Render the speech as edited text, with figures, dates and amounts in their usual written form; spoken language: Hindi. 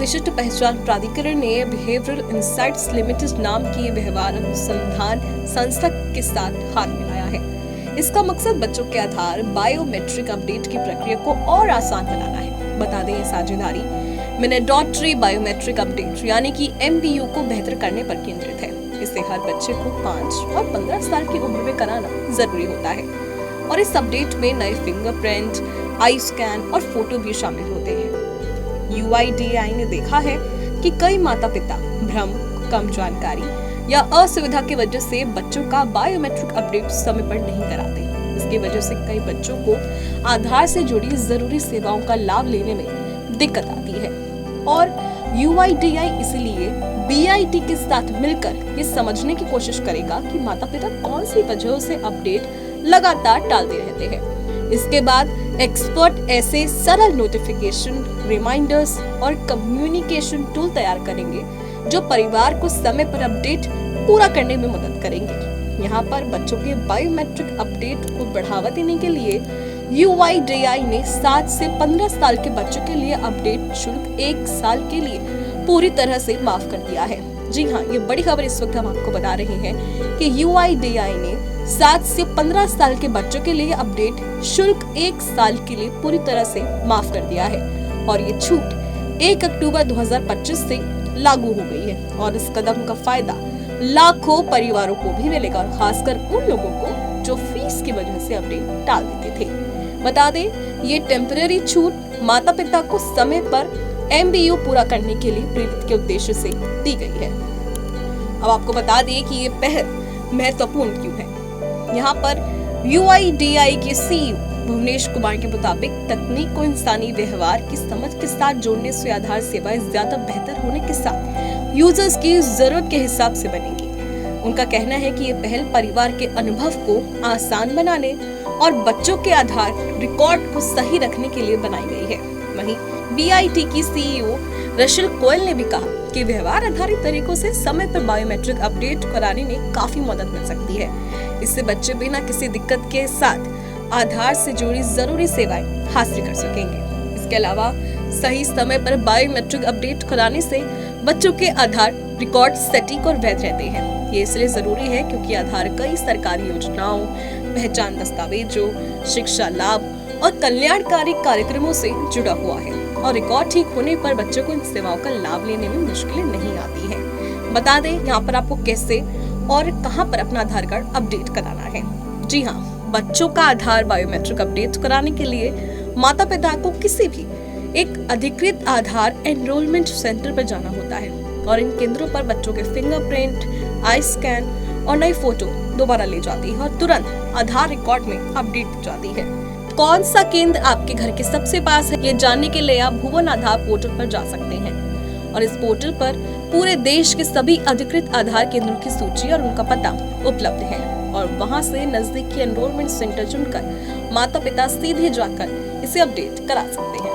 विशिष्ट पहचान प्राधिकरण ने बिहेवियरल इंसाइट्स लिमिटेड नाम की व्यवहार अनुसंधान संस्था के साथ हाथ मिलाया है। इसका मकसद बच्चों के आधार बायोमेट्रिक अपडेट की प्रक्रिया को और आसान बनाना है। बता दें, ये साझेदारी मैंडेटरी बायोमेट्रिक अपडेट यानी कि MBU को बेहतर करने पर केंद्रित है। इसे हर बच्चे को 5 और 15 साल की उम्र में कराना जरूरी होता है और इस अपडेट में नए फिंगरप्रिंट, आई स्कैन और फोटो भी शामिल होते हैं। UIDAI ने देखा है कि कई माता पिता भ्रम, कम जानकारी या असुविधा की वजह से बच्चों का बायोमेट्रिक अपडेट समय पर नहीं कराते। इसकी वजह से कई बच्चों को आधार से जुड़ी जरूरी सेवाओं का लाभ लेने में दिक्कत आती है और UIDAI इसलिए BIT के साथ मिलकर ये समझने की कोशिश करेगा कि माता पिता कौन सी वजहों से अपडेट लगातार टालते रहते हैं। इसके बाद एक्सपर्ट ऐसे सरल नोटिफिकेशन, रिमाइंडर्स और कम्युनिकेशन टूल तैयार करेंगे जो परिवार को समय पर अपडेट पूरा करने में मदद करेंगे। यहाँ पर बच्चों के बायोमेट्रिक अपडेट को बढ़ावा देने के लिए UIDAI ने 7 से 15 साल के बच्चों के लिए अपडेट शुल्क 1 साल के लिए पूरी तरह से माफ कर दिया है। जी हाँ, ये बड़ी खबर इस वक्त हम आपको बता रहे हैं कि UIDAI ने 7 से 15 साल के बच्चों के लिए अपडेट शुल्क 1 साल के लिए पूरी तरह से माफ कर दिया है और ये छूट 1 अक्टूबर 2025 से लागू हो गई है और इस कदम का फायदा लाखों परिवारों को भी मिलेगा और खासकर उन लोगों को जो फीस की वजह से अपडेट टाल देते थे। बता दें, ये टेम्पररी छूट माता पिता को समय पर MBU पूरा करने के लिए प्रेरित के उद्देश्य से दी गई है। अब आपको बता दें कि ये पहल महत्वपूर्ण क्यों है। यहाँ पर UIDAI के CEO भुवनेश कुमार के मुताबिक तकनीक को इंसानी व्यवहार की समझ के साथ जोड़ने से आधार सेवाएं ज्यादा बेहतर होने के साथ यूजर्स की जरूरत के हिसाब से बनेंगी। उनका कहना है कि ये पहल परिवार के अनुभव को आसान बनाने और बच्चों के आधार रिकॉर्ड को सही रखने के लिए बनाई गई है। वहीं BIT की CEO रशेल कोयल ने भी कहा कि व्यवहार आधारित तरीकों से समय पर बायोमेट्रिक अपडेट कराने में काफी मदद मिल सकती है। इससे बच्चे बिना किसी दिक्कत के साथ आधार से जुड़ी जरूरी सेवाएं हासिल कर सकेंगे। इसके अलावा सही समय पर बायोमेट्रिक अपडेट कराने से बच्चों के आधार रिकॉर्ड सटीक और वैध रहते हैं। ये इसलिए जरूरी है क्योंकि आधार कई सरकारी योजनाओं, पहचान दस्तावेजों, शिक्षा लाभ और कल्याणकारी कार्यक्रमों से जुड़ा हुआ है और रिकॉर्ड ठीक होने पर बच्चों को इन सेवाओं का लाभ लेने में मुश्किलें नहीं आती हैं। बता दें, यहाँ पर आपको कैसे और कहां पर अपना आधार कार्ड अपडेट कराना है। जी हाँ, बच्चों का आधार बायोमेट्रिक अपडेट कराने के लिए माता पिता को किसी भी एक अधिकृत आधार एनरोलमेंट सेंटर पर जाना होता है और इन केंद्रों पर बच्चों के फिंगरप्रिंट, आई स्कैन और नई फोटो दोबारा ले जाती है और तुरंत आधार रिकॉर्ड में अपडेट हो जाती है। कौन सा केंद्र आपके घर के सबसे पास है, ये जानने के लिए आप भुवन आधार पोर्टल पर जा सकते हैं और इस पोर्टल पर पूरे देश के सभी अधिकृत आधार केंद्रों की सूची और उनका पता उपलब्ध है और वहां से नजदीकी एनरोलमेंट सेंटर चुनकर माता पिता सीधे जाकर इसे अपडेट करा सकते हैं।